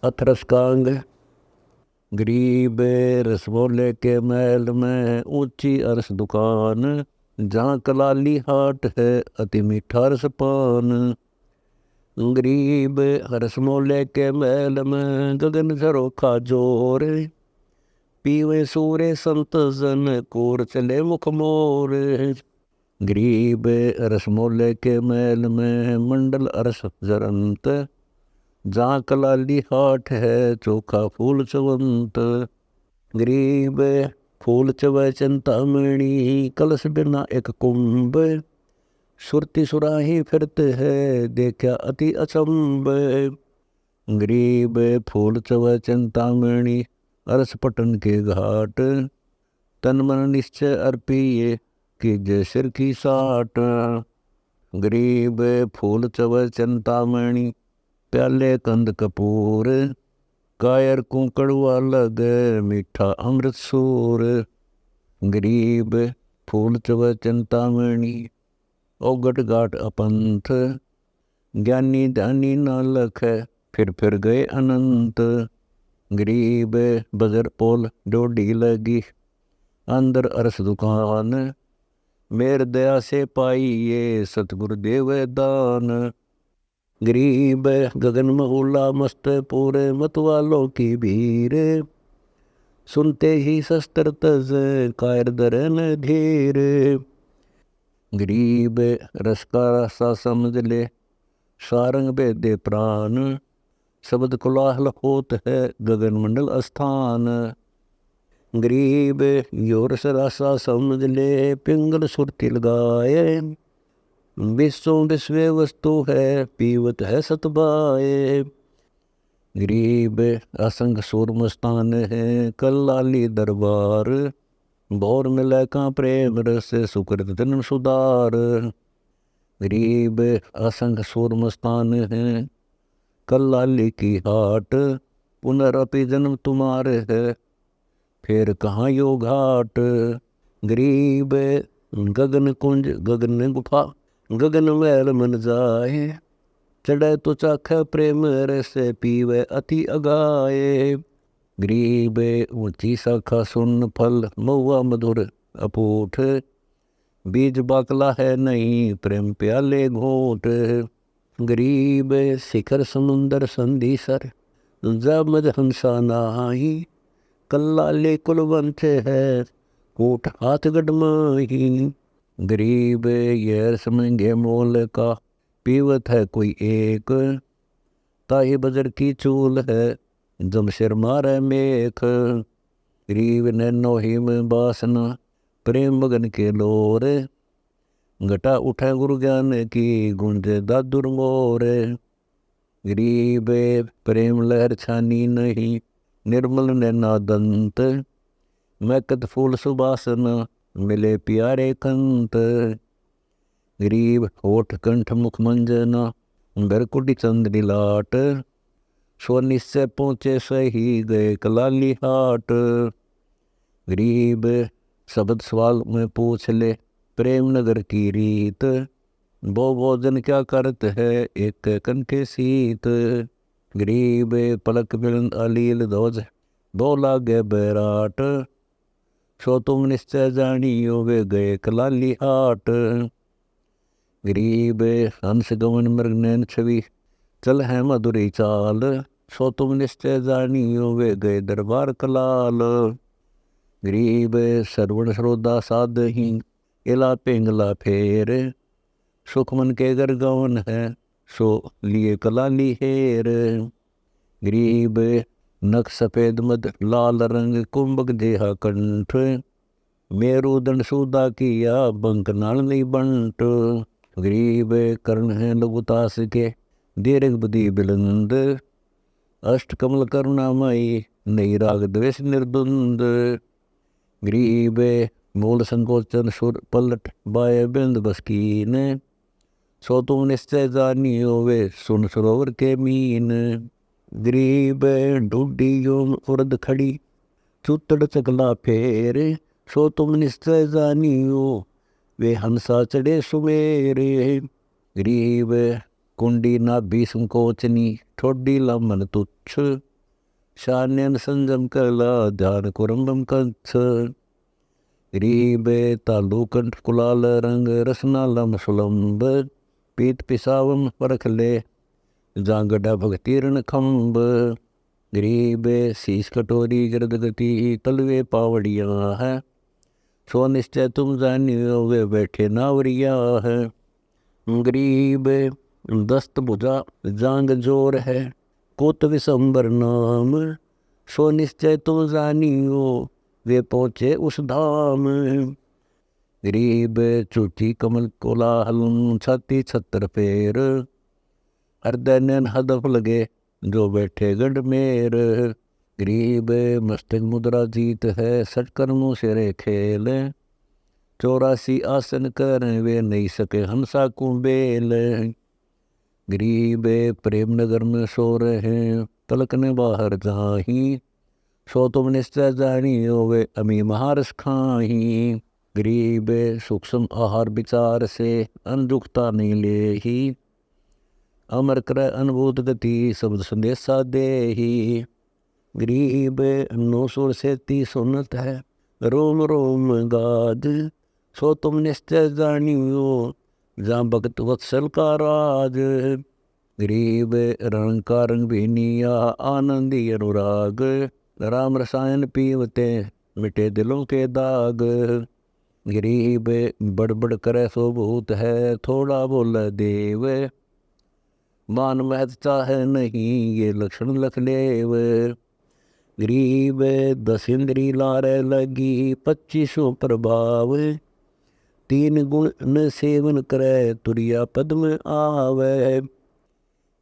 अथरस Kong. गरीब रसगोले के महल में ऊंची अरस दुकान, जहाँ कलाली हाट है अति मीठा रस पान। गरीब रसमोले के महल में गगन झरोखा जोर, पीवे सूरे संत जन कोर चले मुख मोर। गरीब रसमोले के महल में मंडल अरस जरंत, जहाँ कलाली हाट है चोखा फूल चवंत। गरीब फूल चवै चिंतामणि, कलश बिना एक कुंभ, सुरती सुराही फिरते है देखा अति अचंब। गरीब फूल चवै चिंतामणि, अरस पटन के घाट, तन मन निश्चय अर्पिए कीजे सिर की साट। गरीब फूल चवै चिंतामणि, प्याले कंद कपूर, कायर को कड़वा लगे मीठा अमृत सूर। गरीब फूल चवै चिंतामणि, ओगट घाट अपंथ, ज्ञानी ध्यानी न लखै फिर गए अनंत। गरीब बजर पोल डोडी लगी, अंदर अरस दुकान, मेर दया से पाई ये सतगुरु देव दान। गरीब गगन महुला मस्त पूरे मतवालों की भीड़, सुनते ही शस्त्र तज कायर दरन धीर। गरीब रस का रसा समझ ले सारंग बेदे प्राण, शब्द कोलाहल होत है गगन मंडल स्थान। गरीब यो रस रासा समझ ले पिंगल सुरती लगाए, विश्व विश्व वस्तु है पीवत है सतबाए। गरीब असंग सूर मस्तान है कल्लाली दरबार, भोर मिले का प्रेम रस सुकृत जन्म सुधार। गरीब असंग सूर मस्तान है कल्लाली की हाट, पुनरअपि जन्म तुम्हारे है फिर कहाँ यो घाट। गरीब गगन कुंज गगन गुफा, गगन महल मन जाए, चढ़े तो चाखे प्रेम रस पीवे अति अगाए। गरीब ऊंची शाखा सुन फल महुआ मधुर अपूठ, बीज बाकला है नहीं प्रेम प्याले घोट। गरीब शिखर समुंदर संधीसर, जमद हंसा नाही, कल्लाले कुलवंत है कोट हाथ गडमाही। गरीब ये समझे मोल का पीवत है कोई एक, ताही बजर की चूल है जमशेर मारे मेख। गरीब नैनो हिम बासना प्रेम मगन के लोर, घटा उठे गुरु ज्ञान की गुंजे दादुर मोर। गरीब प्रेम लहर छानी नहीं निर्मल नैना दंत, मैकत फूल सुबासन मिले प्यारे कंत। गरीब होठ कंठ मुख मंजना भरकुटी चंद्री लाट, सो निश्चय पहुँचे सही गए कलाली हाट। गरीब शब्द सवाल में पूछ ले प्रेम नगर की रीत, वो भोजन क्या करत है एक कन के सीत। गरीब पलक मिलन अलील ध्वज दो लागे बैराट, सो तुम निश्चय जानियो वे गए कलाली हाट। गरीब हंस गमन मृग नैन छवि चल है मधुरी चाल, सो तुम निश्चय जानियो वे गए दरबार कलाल। गरीब सरवण श्रोदा साधही इला पिंगला फेर, सुख मन के घर गवन है सो लिए कलाली हेर। गरीब नख सफेद मद लाल रंग कुंभक देहा कंठ, मेरुदंड सूदा किया बंक नाल नहीं बंट। गरीब कर्ण है लघुतास के दीर्घ बुद्धि बिलंद, अष्ट कमल करुणामयी नई राग द्वेष निर्द्वंद। गरीब मूल संकोचन सुर पलट बाय बिंद बसकीन, सो तुम निश्चय जानियो वे सुन सरोवर के मीन। गरीब ढूढ़ी योम उर्द खड़ी चुतड़ चकला फेर, सो तुम निश्चय जानियो वे हंसा चढ़े सुमेरे। गरीब कुंडी नाभि संकोचनी ठोडी लमन तुच्छ, शान्यन संजम कला ध्यान कुरम्बम कंस। गरीब तालु कंठ कुलाल रंग रसनालम सुलम्ब। पीत पिसावम परख ले जांगड़ा भगतीरण खम्ब। गरीब शीश कटोरी गिरद गति तलवे पावड़िया है। सो निश्चय तुम जानियो वे बैठे नावरिया है। गरीब दस्त भुजा जांग जोर है कोत विसंबर नाम। सो निश्चय तुम जानियो वे पहुँचे उस धाम। गरीब चूठी कमल कोलाहल छाती छत्र पैर। हृदय नैन हदफ लगे जो बैठे गढ़ मेर। गरीब मस्तक मुद्रा जीत है सटकर्मों से रे खेल। 84 आसन कर वे नहीं सके हंसा कुंबेल। गरीब प्रेम नगर में सो रहे तलक ने बाहर जाही। सो तुम निश्चय जानी वे अमी महारस खाही। गरीब सूक्ष्म आहार विचार से अनजुकता नहीं ले ही। अमर कर अनुभूत गति शब्द संदेशा दे ही। गरीब 900 से 30 सुनत है रोम रोम गाद। सो तुम निश्चय जानियो जहाँ भगत वत्सल का राज। गरीब रंग का रंग भीनिया आनंदी अनुराग। राम रसायन पीवते मिटे दिलों के दाग। गरीब बड़बड़ करे सो भूत है थोड़ा बोल देव। मान महत चाहे नहीं ये लक्षण लख लेव। गरीब 10 इंद्री लारे लगी 25 प्रभाव। 3 गुण न सेवन करे तुरिया पद में आवे।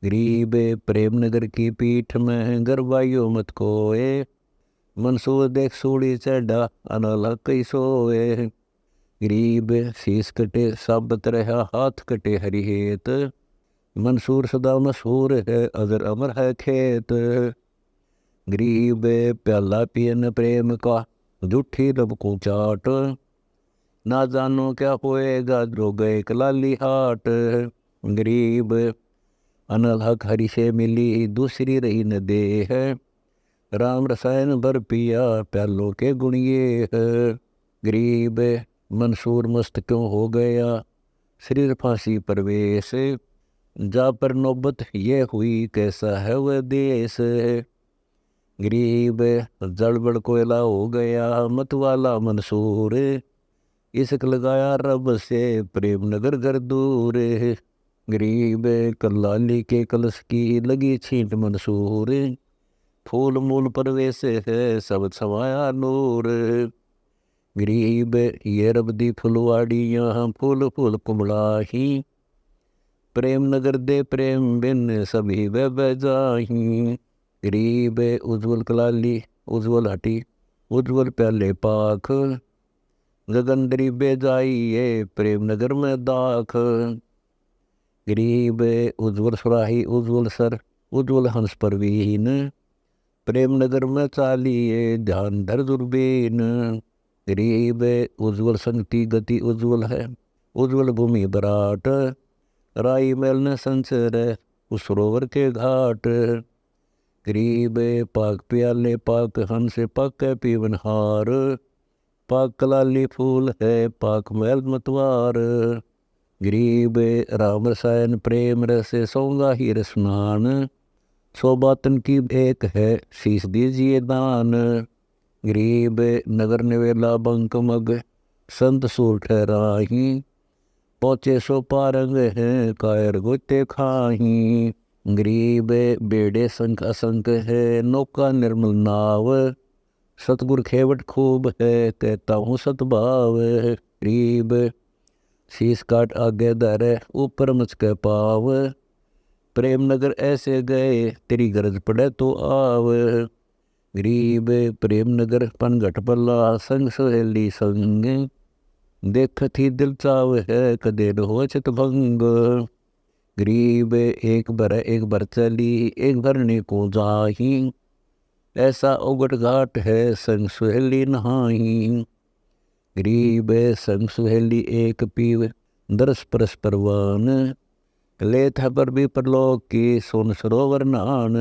गरीब प्रेम नगर की पीठ में गरवाइयो मत कोए। मनसूर देख सूड़ी चढ़ा अनल कई सोए। गरीब शीस कटे साबत रहा हाथ कटे हरि हेत। मंसूर सदा मशहूर है अगर अमर है खेत। गरीब प्याला पियन प्रेम का झूठी रब को चाट। ना जानो क्या होएगा जो गए कलाली हाट। गरीब अनल हक हरि से मिली दूसरी रही न दे है। राम रसायन भर पिया प्यालों के गुण ये है। गरीब मंसूर मस्त क्यों हो गया शरीर फांसी परवेश। जा पर नौबत ये हुई कैसा है वह देश। गरीब जड़बड़ कोयला हो गया मतवाला मंसूर। इसक लगाया रब से प्रेम नगर घर दूर। गरीब कल्लाली के कलश की लगी छींट मंसूर। फूल मूल परवेश है सब छवाया नूर। गरीब ये रब दी फुलवाड़ी यहाँ फूल फूल कुमड़ा ही। प्रेम नगर दे प्रेम बिन सभी वे बजाही। गरीब उज्ज्वल कलाली उज्ज्वल हटी उज्ज्वल प्याले पाख। गगनदरी बेजाई ये प्रेम नगर में दाख। गरीब उज्ज्वल सुराही उज्ज्वल सर उज्ज्वल हंस परवीन। प्रेम नगर में चालिए ध्यान धर दुर्बीन। गरीब उज्ज्वल संगति गति उज्ज्वल है उज्ज्वल भूमि बराट। राई मैल न संचर उस सरोवर के घाट। गरीब पाक प्याले पाक हंस पाक पीवन हार। पाक कलाली फूल है पाक मैल मतवार। गरीब राम रसायन प्रेम रस सौंगा ही रसनान। 100 बातन की एक है शीश दीजिए दान। गरीब नगर निवेला बंक मग संत सूर ठहराही। पहुँचे सो पारंग हैं कायर गोते खाही। गरीब बेड़े संख असंख है नौका निर्मल नाव। सतगुर खेवट खूब है कहता हूँ सतभाव। गरीब शीश काट आगे दर ऊपर मचके पाव। प्रेम नगर ऐसे गए तेरी गरज पड़े तो आव। गरीब प्रेम नगर पन घट पल्ला संग सहेली संग। देखत ही दिल चाव है कदे न हो चित भंग। गरीब एक भर चली एक भरने को जाही। ऐसा उगट घाट है संग सुहेली नहाही। गरीब संग सुहेली एक पीव दरस परस परवान। लेथ पर भी परलोक की सोन सरोवर नान।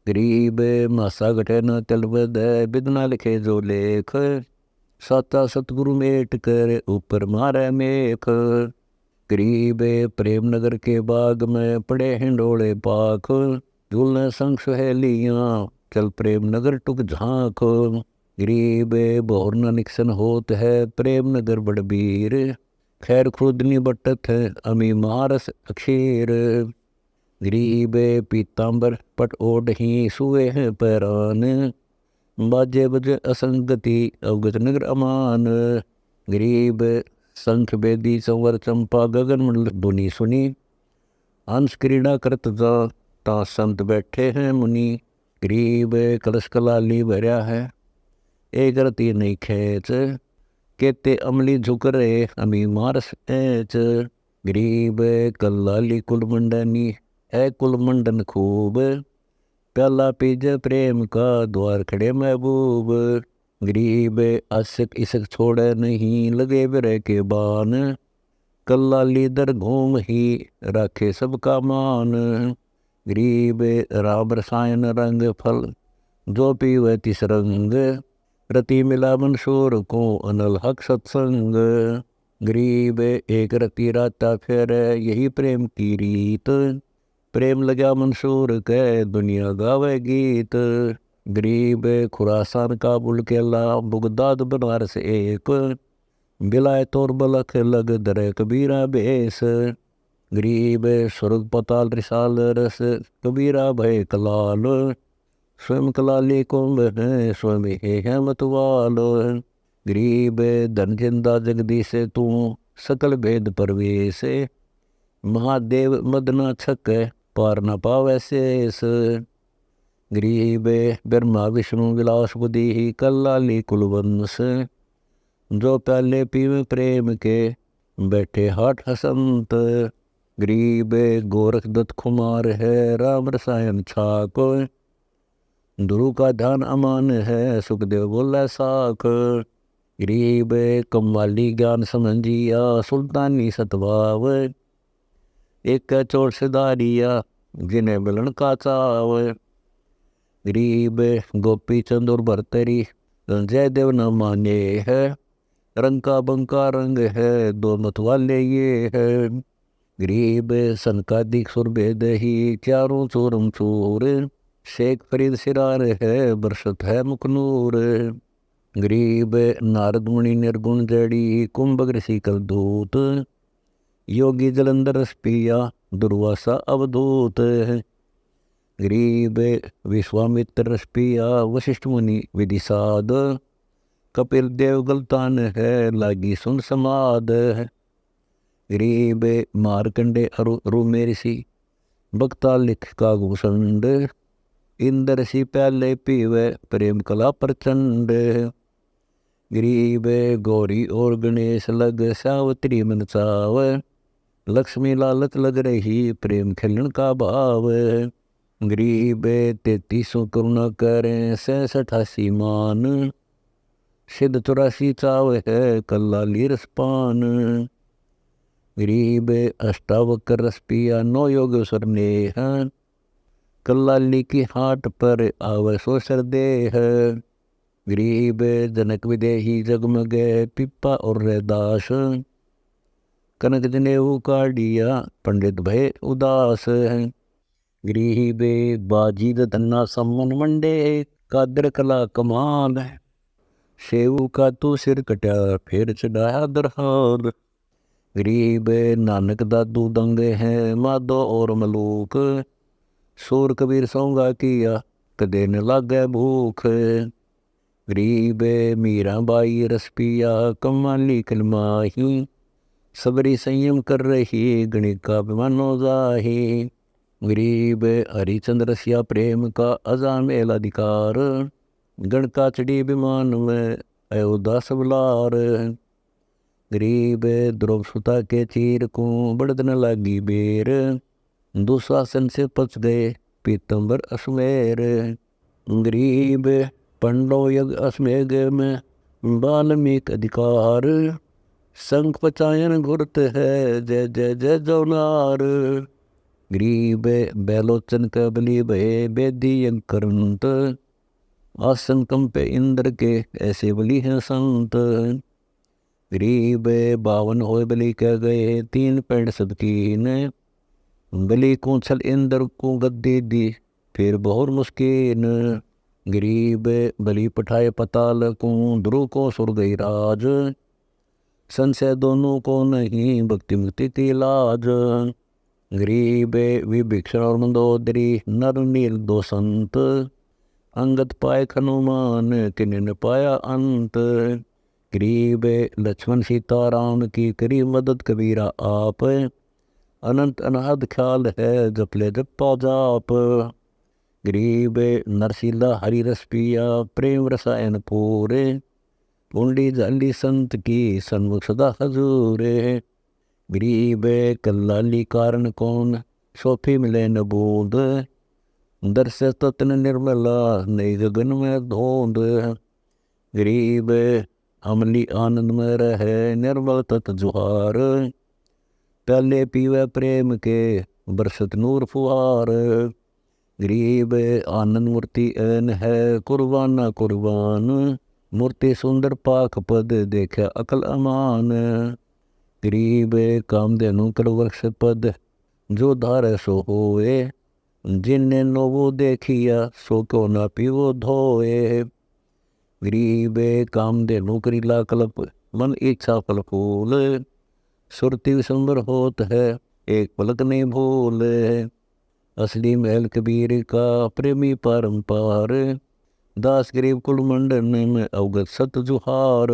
गरीब मासा घटे न तलवद बिदना लिखे जो लेख, साता सतगुरु मेट कर ऊपर मारे मेख। गरीब प्रेम नगर के बाग में पड़े हिंडोले पाख, झूलने संग सहेलियाँ चल प्रेम नगर टुक झांक। गरीब बहुर न निकसन होत है प्रेम नगर बड़बीर, खैर खुदनी बटत है अमी मारस अक्षीर। गरीब पीताम्बर पट ओढ़ ही सुए हैं पैरान, बाजे बजे असंगति अवगत नगर अमान। गरीब संख बेदी संवर चंपा गगन मंडल धुनी सुनी, हंस क्रीड़ा करत जा ता संत बैठे हैं मुनि। गरीब कलश कलाली भरया है एक रती नहीं खेच, केते अमली झुक रहे अमी मारस ऐच। गरीब कलाली कुल मंडनी है कुल मंडन खूब, प्याला पीज प्रेम का द्वार खड़े महबूब। गरीब आशिक इसक छोड़े नहीं लगे बिरह के बान, कल्लाली दर घूम ही राखे सबका मान। गरीब राम रसायन रंग फल जो पीवे तिस रंग, रति मिला मंसूर को अनल हक सत्संग। गरीब एक रति राता फिर यही प्रेम की रीत, प्रेम लगा मंसूर के दुनिया गावे गीत। गरीब खुरासान काबुल केला बुगदाद बनारस एक, बिलायत और बलख लग दरे कबीरा बेस। गरीब स्वर्ग पताल रिसाल रस कबीरा भय कलाल, स्वयं कलाली कुंभ है स्वयं है मतवाल। गरीब धन जिंदा जगदीश तू सकल भेद परवेश, महादेव मदना छक पार न पावै शेष। गरीब ब्रह्मा विष्णु विलास बुद्धि कल्लाली कुलवंश, जो प्याले पीवे प्रेम के बैठे हाट हसंत। गरीब गोरख दत्त खुमार है राम रसायन छाक, गुरु का ध्यान अमान है सुखदेव बोला साख। गरीब कम्वाली ज्ञान समझिया सुल्तानी सतवाव, एक चोर सिदारिया जिन्हें मिलन का चाव। गरीब गोपी चंद और भरतरी जयदेव न माने है, रंग का बंका रंग है दो मतवाले ये है। गरीब सनकादिक सुरभेद ही चारों चोरम चोर, शेख फरीद सिरार है बरसत है मुखनूर। गरीब नारद मुनि निर्गुण जड़ी कुंभ ऋषि कल दूत, योगी जलंधर रस पिया दुर्वासा अवधूत। गरीब विश्वामित्र रस पिया वशिष्ठ मुनि विधि साध, कपिल देव गलतान है लागी सुन समाद। गरीब मारकंडे अरुमे ऋषि बक्ता लिख का घुसंड, इंद्र ऋषि प्याले पीवे प्रेम कला प्रचंड। गरीब गौरी और गणेश लग सावत्री मन चाव, लक्ष्मी लालच लग रही प्रेम खेलन का भाव। गरीब 33 करुणा करें 67 मान, सिद्ध 84 चाव है कल्लाली रसपान। गरीब अष्टावक्र रस पिया 9 योगेश्वर नेह, कल्लाली की हाट पर आवे सो सरदेह। गरीब जनक विदेही जगमगे पिप्पा और रैदास, कनक जनेऊ काढ़िया पंडित भय उदास। गरीब बाजी धन्ना सम्मन मंडे कादर कला कमाल, सेऊ का तू सिर कट्या फिर चढ़ाया दरहाल। गरीब नानक दादू दंगे हैं माधो और मलूक, सूर कबीर सौंगा किया कदे न लागे भूख। गरीब मीरा बाई रस पिया कमाली कलमाही, सबरी संयम कर रही गणिका विमानो जाही। गरीब हरिचंद्र रसिया प्रेम का अजामेल अधिकार, गण का चढ़ी विमान में अयोध्या सबलार। गरीब ध्रुव सुता के चीर को बढ़द न लागी बेर, दुशासन से पच गए पीतम्बर अश्वेर। गरीब पंडव यज्ञ अश्वेग में वाल्मीक अधिकार, शंख पचायन घुरत है जय जय जय जौनार। गरीब बैलोचन कबली भये बेदी करंत, आसन कंपे इंद्र के ऐसे बली हैं संत। गरीब बावन होए बलि कह गए तीन पैंड सबकीन, बलि को छल इंद्र को गद्दी दी फिर बहुर मुस्किन। गरीब बलि पठाए पताल को ध्रुव को सुर गई राज, संशय दोनों को नहीं भक्ति मुक्ति की लाज। गरीब विभीषण और मंदोदरी नर नील दो संत, अंगद पाए हनुमान किन्हीं न पाया अंत। गरीब लक्ष्मण सीता राम की करी मदद कबीरा आप, अनंत अनाद ख्याल है जप ले जपा जाप। गरीब नरसीला हरि रस पिया प्रेम रसायन पूरे, पुंडी जाली संत की सन्मुख सदा हजूरे। गरीब कल्लाली कारण कौन सोफी मिले न बूंद, दर्श तत्न निर्मला नई गगन में धोंद। गरीब अमली आनंद में रहे निर्मल तत् जुहार, प्याले पीवे प्रेम के बरसत नूर फुहार। गरीब आनंद मूर्ति ऐन है कुर्बाना कुर्बान, मूर्ति सुंदर पाक पद देखा अकल अमान। गरीब कामधेनु कर वृक्ष पद जो धारे सो होए, जिनने नोवो देखिया सो को ना पीवो धोए। गरीब कामधेनु करीला कल्प मन इच्छा फल फूल, सुरति विसंबर होत है एक पलक नहीं भूल। असली महल कबीर का प्रेमी परम्पार, दास गरीब कुल मंडन में अवगत सत जुहार।